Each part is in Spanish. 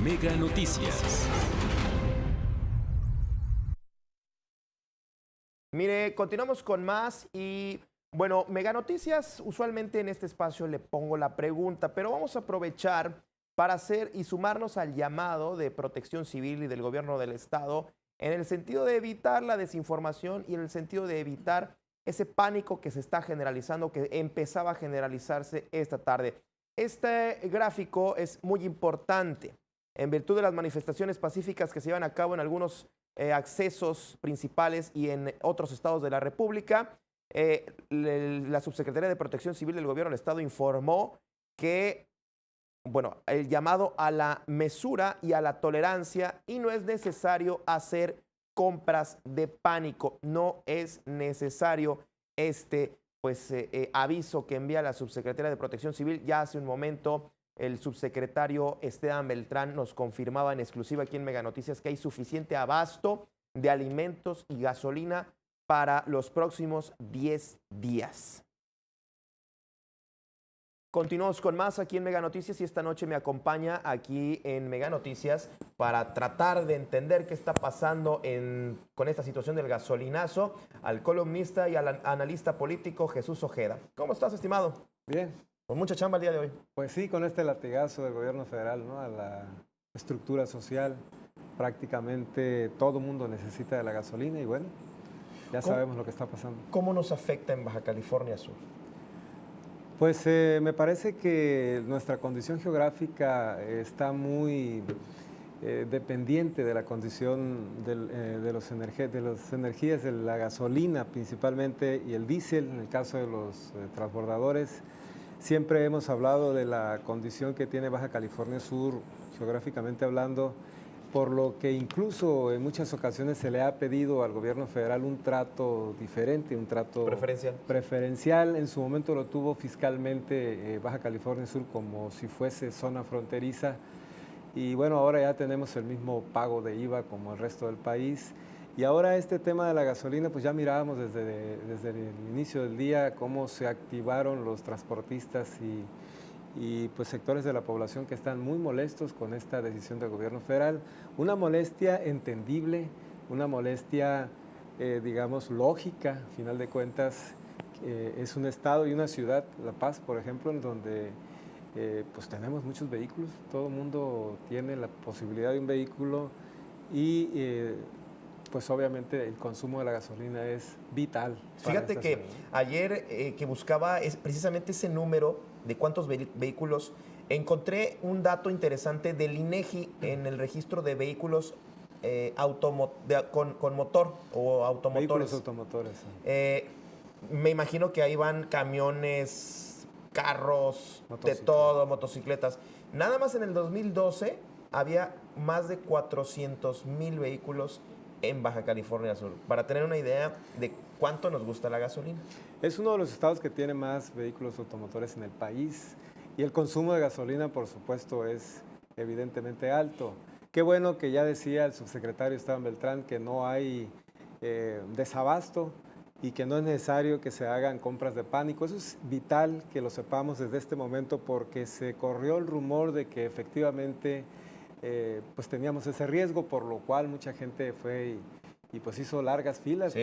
Mega Noticias. Mire, continuamos con más y bueno, Mega Noticias, usualmente en este espacio le pongo la pregunta, pero vamos a aprovechar para hacer y sumarnos al llamado de Protección Civil y del gobierno del estado en el sentido de evitar la desinformación y en el sentido de evitar ese pánico que se está generalizando, que empezaba a generalizarse esta tarde. Este gráfico es muy importante en virtud de las manifestaciones pacíficas que se llevan a cabo en algunos accesos principales y en otros estados de la República. La Subsecretaría de Protección Civil del Gobierno del Estado informó que, bueno, el llamado a la mesura y a la tolerancia y no es necesario hacer compras de pánico. No es necesario aviso que envía la Subsecretaría de Protección Civil. Ya hace un momento el subsecretario Esteban Beltrán nos confirmaba en exclusiva aquí en Mega Noticias que hay suficiente abasto de alimentos y gasolina para los próximos 10 días. Continuamos con más aquí en Mega Noticias y esta noche me acompaña aquí en Mega Noticias para tratar de entender qué está pasando con esta situación del gasolinazo al columnista y al analista político Jesús Ojeda. ¿Cómo estás, estimado? Bien. Con mucha chamba el día de hoy. Pues sí, con este latigazo del gobierno federal, ¿no?, a la estructura social, prácticamente todo mundo necesita de la gasolina y bueno, ya sabemos lo que está pasando. ¿Cómo nos afecta en Baja California Sur? Pues me parece que nuestra condición geográfica está muy dependiente de la condición de las energías de la gasolina principalmente y el diésel en el caso de los transbordadores. Siempre hemos hablado de la condición que tiene Baja California Sur, geográficamente hablando, por lo que incluso en muchas ocasiones se le ha pedido al gobierno federal un trato diferente, un trato preferencial. En su momento lo tuvo fiscalmente Baja California Sur como si fuese zona fronteriza. Y bueno, ahora ya tenemos el mismo pago de IVA como el resto del país. Y ahora este tema de la gasolina, pues ya mirábamos desde el inicio del día cómo se activaron los transportistas y pues sectores de la población que están muy molestos con esta decisión del gobierno federal. Una molestia entendible, una molestia, digamos, lógica, a final de cuentas. Es un estado y una ciudad, La Paz, por ejemplo, en donde pues tenemos muchos vehículos, todo el mundo tiene la posibilidad de un vehículo y pues obviamente el consumo de la gasolina es vital. Fíjate que ciudad. Ayer que buscaba precisamente ese número de cuántos vehículos, encontré un dato interesante del INEGI en el registro de vehículos con motor o automotores. Vehículos automotores. Sí. Me imagino que ahí van camiones, carros, de todo, motocicletas. Nada más en el 2012 había más de 400,000 vehículos en Baja California Sur, para tener una idea de cuánto nos gusta la gasolina. Es uno de los estados que tiene más vehículos automotores en el país y el consumo de gasolina, por supuesto, es evidentemente alto. Qué bueno que ya decía el subsecretario Esteban Beltrán que no hay desabasto y que no es necesario que se hagan compras de pánico. Eso es vital que lo sepamos desde este momento porque se corrió el rumor de que efectivamente pues teníamos ese riesgo, por lo cual mucha gente fue y pues hizo largas filas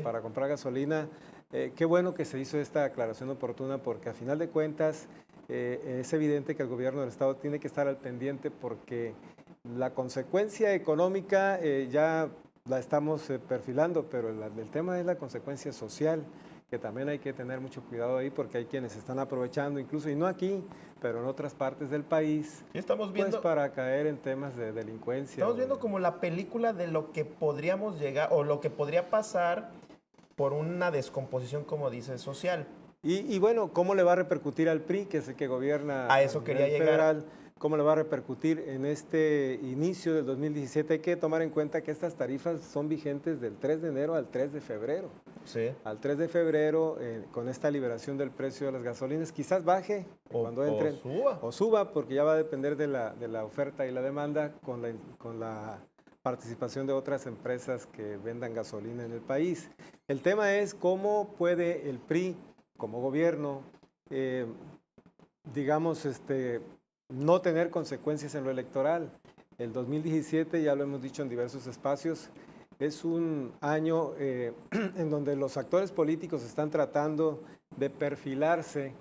para comprar gasolina. Qué bueno que se hizo esta aclaración oportuna porque a final de cuentas es evidente que el gobierno del estado tiene que estar al pendiente porque la consecuencia económica ya la estamos perfilando, pero el tema es la consecuencia social, que también hay que tener mucho cuidado ahí porque hay quienes están aprovechando incluso, y no aquí, pero en otras partes del país, y estamos viendo, pues para caer en temas de delincuencia. Estamos viendo como la película de lo que podríamos llegar o lo que podría pasar por una descomposición, como dice, social. Y bueno, ¿cómo le va a repercutir al PRI, que es el que gobierna a eso quería llegar federal? ¿Cómo le va a repercutir en este inicio del 2017? Hay que tomar en cuenta que estas tarifas son vigentes del 3 de enero al 3 de febrero. Sí. Al 3 de febrero, con esta liberación del precio de las gasolinas, quizás baje cuando entren. O suba, porque ya va a depender de la oferta y la demanda con la participación de otras empresas que vendan gasolina en el país. El tema es cómo puede el PRI, como gobierno, digamos, no tener consecuencias en lo electoral. El 2017, ya lo hemos dicho en diversos espacios, es un año en donde los actores políticos están tratando de perfilarse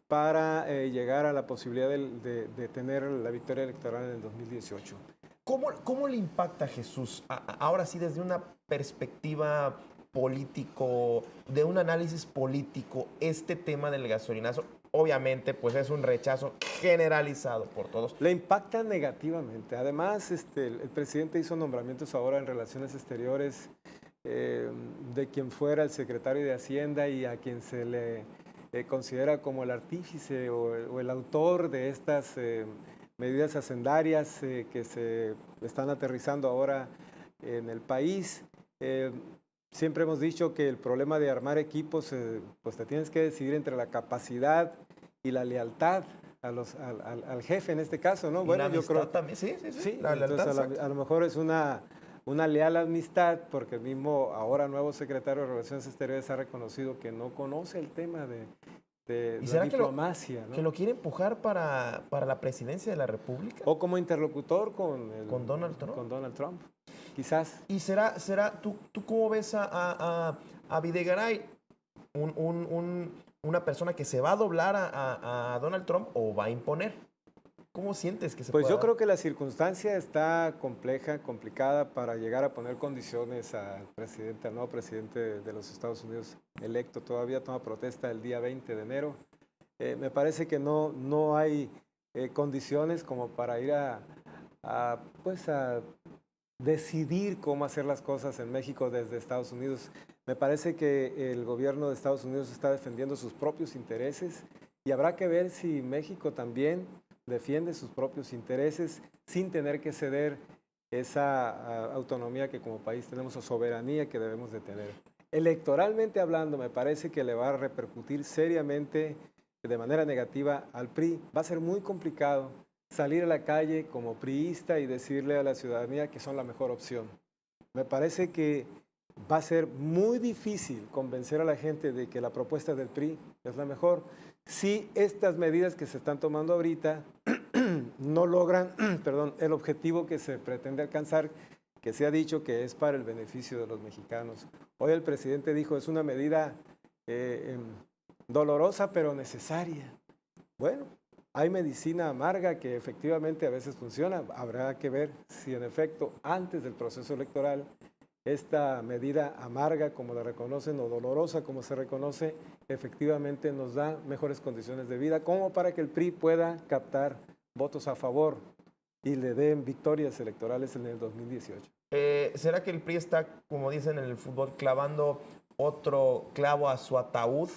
para llegar a la posibilidad de tener la victoria electoral en el 2018. ¿Cómo le impacta a Jesús, ahora sí desde una perspectiva político, de un análisis político, este tema del gasolinazo? Obviamente, pues es un rechazo generalizado por todos. Le impacta negativamente. Además, el presidente hizo nombramientos ahora en Relaciones Exteriores de quien fuera el secretario de Hacienda y a quien se le considera como el artífice o el autor de estas medidas hacendarias que se están aterrizando ahora en el país. Siempre hemos dicho que el problema de armar equipos, pues te tienes que decidir entre la capacidad y la lealtad al jefe en este caso, ¿no? Bueno, yo creo también, sí. La lealtad, a lo mejor es una leal amistad, porque el mismo ahora nuevo secretario de Relaciones Exteriores ha reconocido que no conoce el tema de ¿Y la será diplomacia, que lo quiere empujar para la presidencia de la República? O como interlocutor con Donald Trump. Con Donald Trump, quizás. ¿Y será tú cómo ves a Videgaray, una persona que se va a doblar a Donald Trump o va a imponer? ¿Cómo sientes que se Pues pueda yo creo que la circunstancia está complicada para llegar a poner condiciones al nuevo presidente de los Estados Unidos electo. Todavía toma protesta el día 20 de enero. Me parece que no hay condiciones como para ir a decidir cómo hacer las cosas en México desde Estados Unidos. Me parece que el gobierno de Estados Unidos está defendiendo sus propios intereses y habrá que ver si México también defiende sus propios intereses sin tener que ceder esa autonomía que como país tenemos o soberanía que debemos de tener. Electoralmente hablando, me parece que le va a repercutir seriamente de manera negativa al PRI. Va a ser muy complicado salir a la calle como priista y decirle a la ciudadanía que son la mejor opción. Me parece que va a ser muy difícil convencer a la gente de que la propuesta del PRI es la mejor si estas medidas que se están tomando ahorita no logran el objetivo que se pretende alcanzar, que se ha dicho que es para el beneficio de los mexicanos. Hoy el presidente dijo, es una medida dolorosa pero necesaria. Bueno, hay medicina amarga que efectivamente a veces funciona. Habrá que ver si en efecto antes del proceso electoral esta medida amarga, como la reconocen, o dolorosa, como se reconoce, efectivamente nos da mejores condiciones de vida, como para que el PRI pueda captar votos a favor y le den victorias electorales en el 2018. ¿Será que el PRI está, como dicen en el fútbol, clavando otro clavo a su ataúd,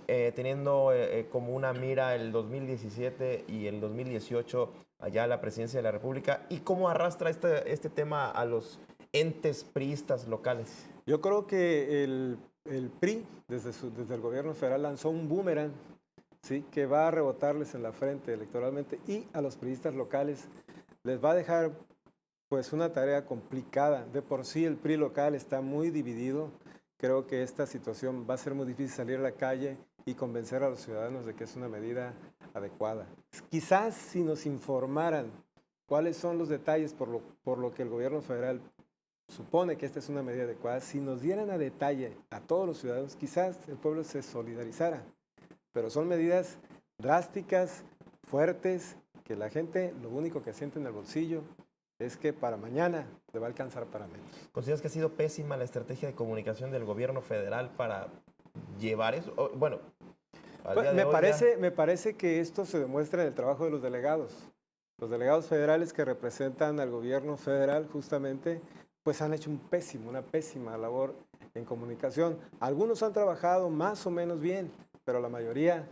teniendo como una mira el 2017 y el 2018 allá a la presidencia de la República? ¿Y cómo arrastra este tema a los entes priistas locales? Yo creo que el PRI, desde el gobierno federal, lanzó un boomerang, ¿sí?, que va a rebotarles en la frente electoralmente, y a los priistas locales les va a dejar pues una tarea complicada. De por sí el PRI local está muy dividido. Creo que esta situación va a ser muy difícil salir a la calle y convencer a los ciudadanos de que es una medida adecuada. Quizás si nos informaran cuáles son los detalles por lo que el gobierno federal supone que esta es una medida adecuada, si nos dieran a detalle a todos los ciudadanos, quizás el pueblo se solidarizara. Pero son medidas drásticas, fuertes, que la gente lo único que siente en el bolsillo es que para mañana le va a alcanzar para menos. ¿Consideras que ha sido pésima la estrategia de comunicación del gobierno federal para llevar eso? Bueno, me parece que esto se demuestra en el trabajo de los delegados. Los delegados federales que representan al gobierno federal justamente pues han hecho una pésima labor en comunicación. Algunos han trabajado más o menos bien, pero la mayoría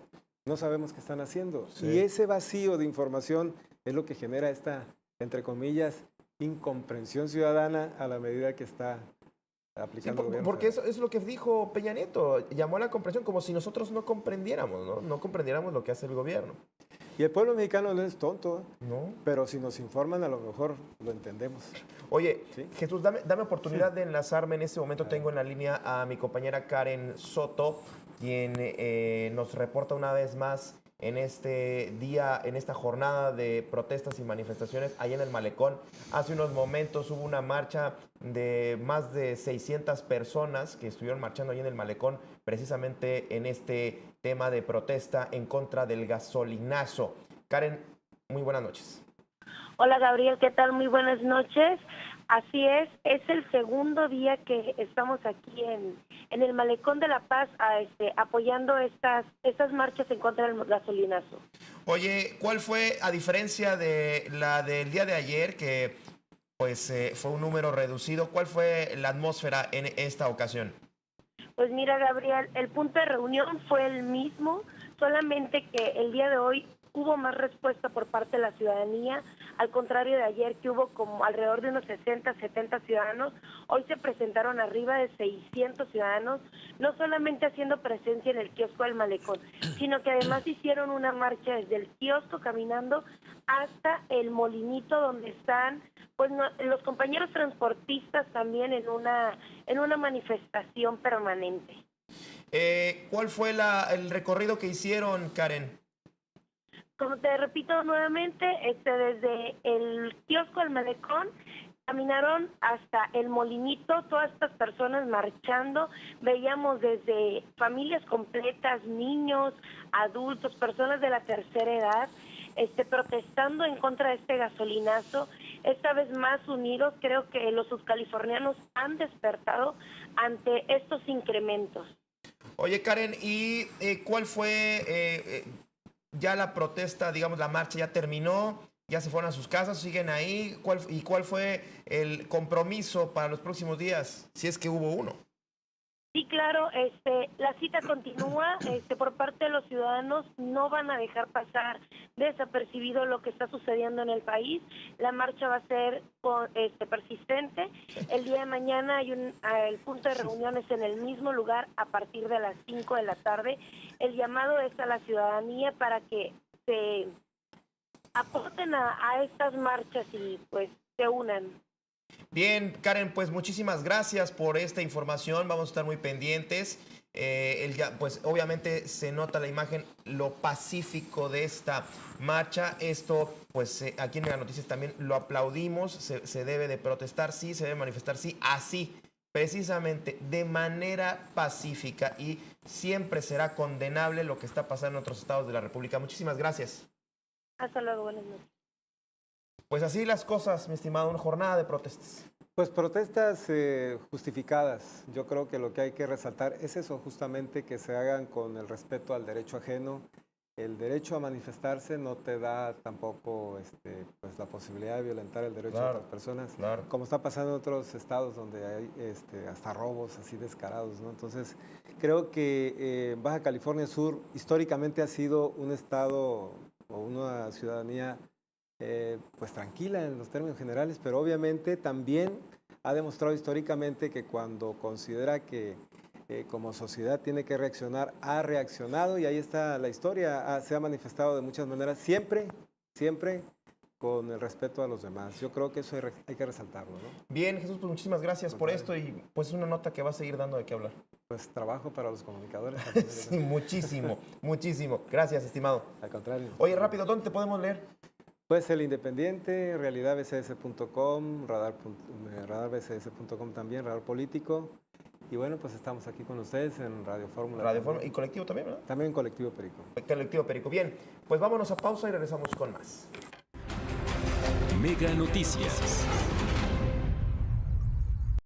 no sabemos qué están haciendo. Sí. Y ese vacío de información es lo que genera esta, entre comillas, incomprensión ciudadana a la medida que está aplicando el gobierno. Porque eso es lo que dijo Peña Nieto, llamó a la comprensión como si nosotros no comprendiéramos, ¿no? No comprendiéramos lo que hace el gobierno. Y el pueblo mexicano no es tonto, ¿no? Pero si nos informan a lo mejor lo entendemos. Oye, ¿sí? Jesús, dame oportunidad de enlazarme. En este momento tengo en la línea a mi compañera Karen Soto, quien nos reporta una vez más en este día, en esta jornada de protestas y manifestaciones ahí en el Malecón. Hace unos momentos hubo una marcha de más de 600 personas que estuvieron marchando ahí en el Malecón, precisamente en este tema de protesta en contra del gasolinazo. Karen, muy buenas noches. Hola Gabriel, ¿qué tal? Muy buenas noches. Así es el segundo día que estamos aquí en el Malecón de La Paz apoyando estas marchas en contra del gasolinazo. Oye, ¿cuál fue, a diferencia de la del día de ayer, que pues fue un número reducido, cuál fue la atmósfera en esta ocasión? Pues mira Gabriel, el punto de reunión fue el mismo, solamente que el día de hoy hubo más respuesta por parte de la ciudadanía, al contrario de ayer que hubo como alrededor de unos 60, 70 ciudadanos, hoy se presentaron arriba de 600 ciudadanos, no solamente haciendo presencia en el kiosco del Malecón, sino que además hicieron una marcha desde el kiosco caminando hasta el molinito donde están los compañeros transportistas también en una manifestación permanente. ¿Cuál fue el recorrido que hicieron, Karen? Como te repito nuevamente, desde el kiosco del Malecón caminaron hasta el molinito, todas estas personas marchando, veíamos desde familias completas, niños, adultos, personas de la tercera edad, protestando en contra de este gasolinazo, esta vez más unidos. Creo que los subcalifornianos han despertado ante estos incrementos. Oye, Karen, ¿y cuál fue ya la protesta, digamos, la marcha ya terminó? ¿Ya se fueron a sus casas? ¿Siguen ahí? ¿Cuál fue el compromiso para los próximos días, si es que hubo uno? Sí, claro, la cita continúa, por parte de los ciudadanos no van a dejar pasar desapercibido lo que está sucediendo en el país. La marcha va a ser persistente. El día de mañana el punto de reunión es en el mismo lugar a partir de las 5 de la tarde. El llamado es a la ciudadanía para que se aporten a estas marchas y pues se unan. Bien, Karen, pues muchísimas gracias por esta información. Vamos a estar muy pendientes. Pues obviamente se nota la imagen, lo pacífico de esta marcha. Esto, pues aquí en Mega Noticias también lo aplaudimos. Se debe de protestar, sí, se debe manifestar, sí, así, precisamente de manera pacífica, y siempre será condenable lo que está pasando en otros estados de la República. Muchísimas gracias. Hasta luego, buenas noches. Pues así las cosas, mi estimado, una jornada de protestas. Pues protestas justificadas. Yo creo que lo que hay que resaltar es eso, justamente, que se hagan con el respeto al derecho ajeno. El derecho a manifestarse no te da tampoco pues la posibilidad de violentar el derecho de otras personas, como está pasando en otros estados donde hay hasta robos así descarados, ¿no? Entonces, creo que Baja California Sur históricamente ha sido un estado o una ciudadanía pues tranquila en los términos generales, pero obviamente también ha demostrado históricamente que cuando considera que como sociedad tiene que reaccionar, ha reaccionado, y ahí está la historia. Se ha manifestado de muchas maneras, siempre con el respeto a los demás. Yo creo que eso hay que resaltarlo, ¿no? Bien, Jesús, pues muchísimas gracias por esto, y pues es una nota que va a seguir dando de qué hablar. Pues trabajo para los comunicadores. Sí, muchísimo. Gracias, estimado. Al contrario. Oye, rápido, ¿dónde te podemos leer? Pues El Independiente, realidadbcs.com, radarbcs.com también, Radar Político. Y bueno, pues estamos aquí con ustedes en Radio Fórmula. Radio Fórmula y Colectivo también, ¿verdad? También en Colectivo Perico. Colectivo Perico. Bien, pues vámonos a pausa y regresamos con más. Mega Noticias.